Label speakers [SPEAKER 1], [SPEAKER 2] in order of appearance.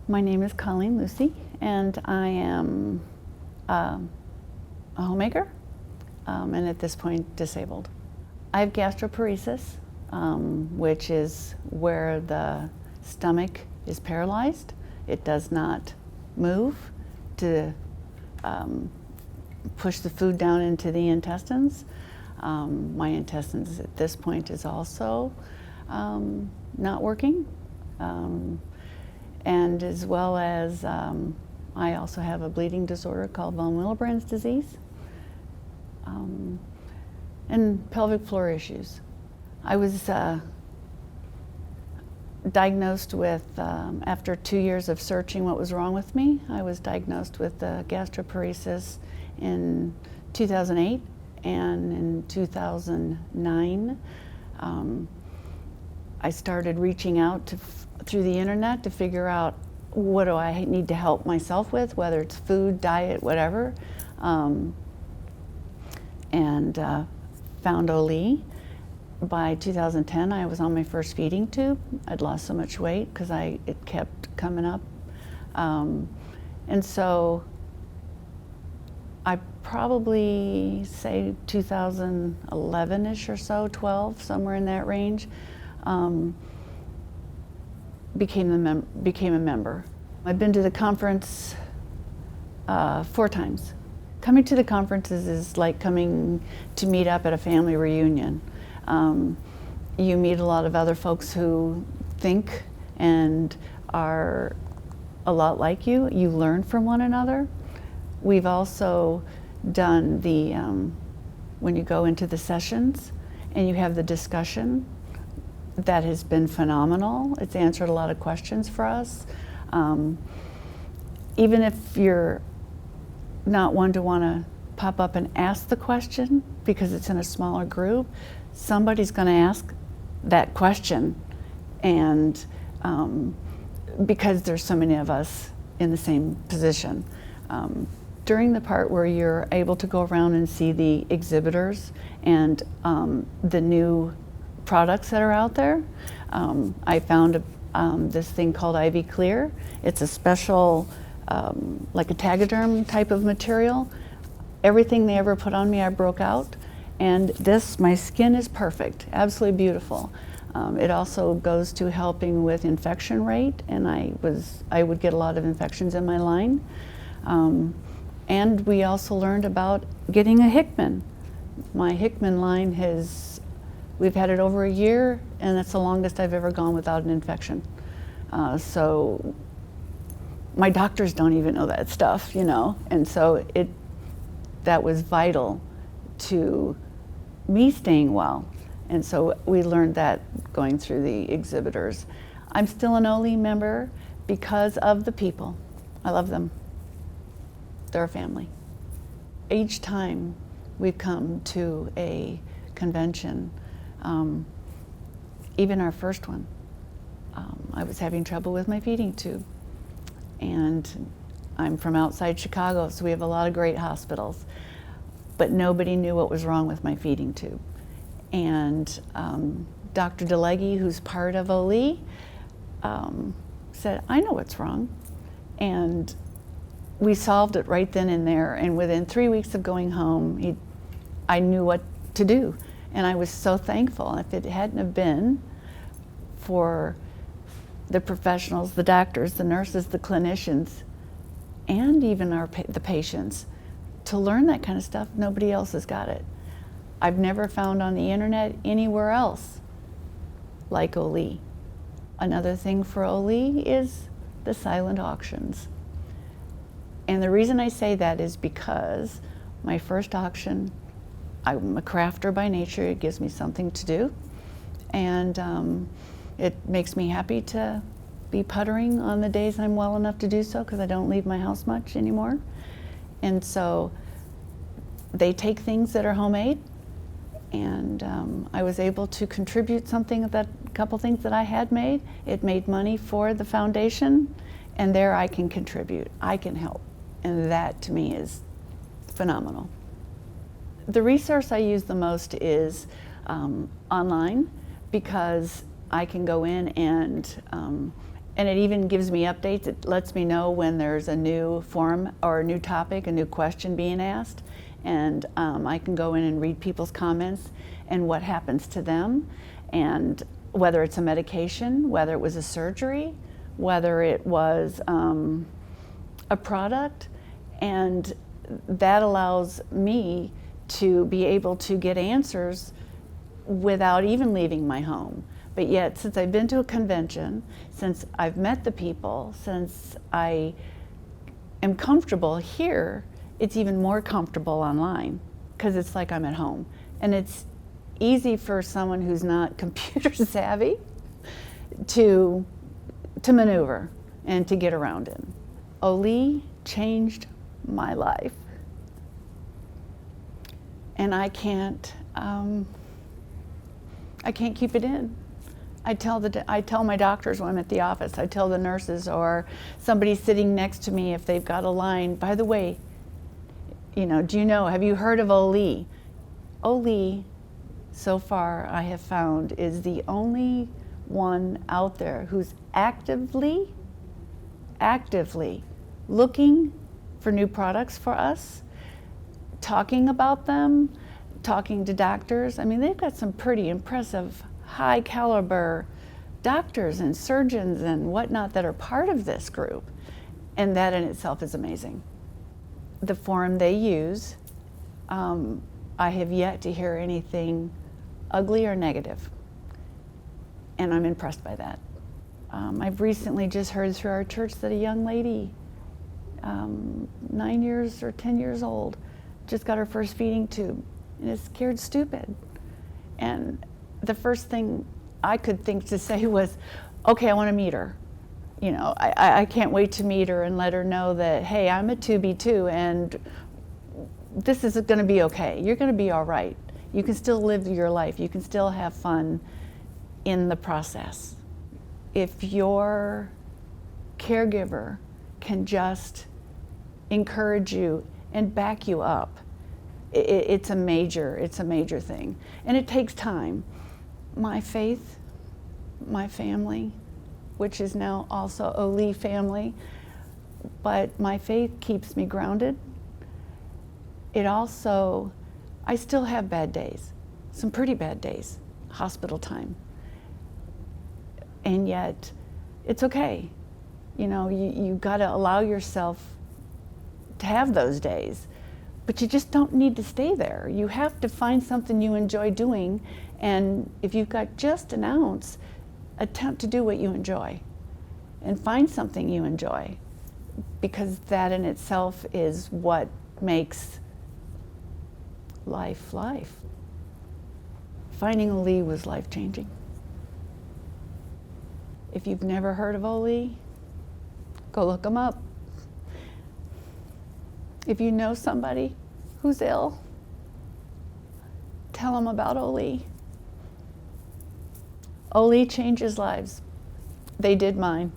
[SPEAKER 1] My name is Colleen Lucy, and I am a homemaker, and at this point disabled. I have gastroparesis, which is where the stomach is paralyzed. It does not move to push the food down into the intestines. My intestines at this point is also not working. And as well as I also have a bleeding disorder called von Willebrand's disease, and pelvic floor issues. I was diagnosed with, after 2 years of searching what was wrong with me, I was diagnosed with gastroparesis in 2008, and in 2009 I started reaching out through the internet to figure out what do I need to help myself with, whether it's food, diet, whatever, and found Oli. By 2010, I was on my first feeding tube. I'd lost so much weight because it kept coming up, and so I probably say 2011-ish or so, 12, somewhere in that range. Became a member. I've been to the conference 4 times. Coming to the conferences is like coming to meet up at a family reunion. You meet a lot of other folks who think and are a lot like you. You learn from one another. We've also done the, when you go into the sessions and you have the discussion, that has been phenomenal. It's answered a lot of questions for us. Even if you're not one to want to pop up and ask the question because it's in a smaller group, somebody's going to ask that question, and because there's so many of us in the same position. During the part where you're able to go around and see the exhibitors and the new products that are out there, I found this thing called IV Clear. It's a special, like a Tegaderm type of material. Everything they ever put on me, I broke out. And this, my skin is perfect, absolutely beautiful. It also goes to helping with infection rate, and I would get a lot of infections in my line. And we also learned about getting a Hickman. My Hickman line we've had it over a year, and that's the longest I've ever gone without an infection. So my doctors don't even know that stuff, you know, and so that was vital to me staying well. And so we learned that going through the exhibitors. I'm still an Oli member because of the people. I love them. They're a family. Each time we've come to a convention, even our first one, I was having trouble with my feeding tube. And I'm from outside Chicago, so we have a lot of great hospitals. But nobody knew what was wrong with my feeding tube. And Dr. DeLegge, who's part of Oli, said, I know what's wrong. And we solved it right then and there. And within 3 weeks of going home, I knew what to do. And I was so thankful. If it hadn't have been for the professionals, the doctors, the nurses, the clinicians, and even the patients, to learn that kind of stuff, nobody else has got it. I've never found on the internet anywhere else like Oli. Another thing for Oli is the silent auctions. And the reason I say that is because my first auction, I'm a crafter by nature. It gives me something to do, and it makes me happy to be puttering on the days I'm well enough to do so, because I don't leave my house much anymore. And so they take things that are homemade, and I was able to contribute a couple things that I had made. It made money for the foundation, and there I can contribute, I can help, and that to me is phenomenal. The resource I use the most is online, because I can go in and And it even gives me updates. It lets me know when there's a new forum or a new topic, a new question being asked. And I can go in and read people's comments and what happens to them, and whether it's a medication, whether it was a surgery, whether it was a product. And that allows me to be able to get answers without even leaving my home. But yet, since I've been to a convention, since I've met the people, since I am comfortable here, it's even more comfortable online, because it's like I'm at home. And it's easy for someone who's not computer savvy to maneuver and to get around in. Oli changed my life. And I can't keep it in. I tell my doctors when I'm at the office, I tell the nurses or somebody sitting next to me if they've got a line, by the way, have you heard of Oli? Oli, so far I have found, is the only one out there who's actively looking for new products for us, talking about them, talking to doctors. I mean, they've got some pretty impressive high caliber doctors and surgeons and whatnot that are part of this group. And that in itself is amazing. The forum they use, I have yet to hear anything ugly or negative. And I'm impressed by that. I've recently just heard through our church that a young lady, 9 years or 10 years old, just got her first feeding tube and is scared stupid. And the first thing I could think to say was, okay, I want to meet her. I can't wait to meet her and let her know that, hey, I'm a tubie too, and this is going to be okay. You're going to be all right. You can still live your life. You can still have fun in the process. If your caregiver can just encourage you and back you up, it's a major thing. And it takes time. My faith, my family, which is now also Oli family, but my faith keeps me grounded. I still have bad days, some pretty bad days, hospital time. And yet, it's okay. You gotta allow yourself to have those days, but you just don't need to stay there. You have to find something you enjoy doing, and if you've got just an ounce, attempt to do what you enjoy and find something you enjoy, because that in itself is what makes life life. Finding Oli was life-changing. If you've never heard of Oli, go look them up. If you know somebody who's ill, tell them about Oli. Oli changes lives. They did mine.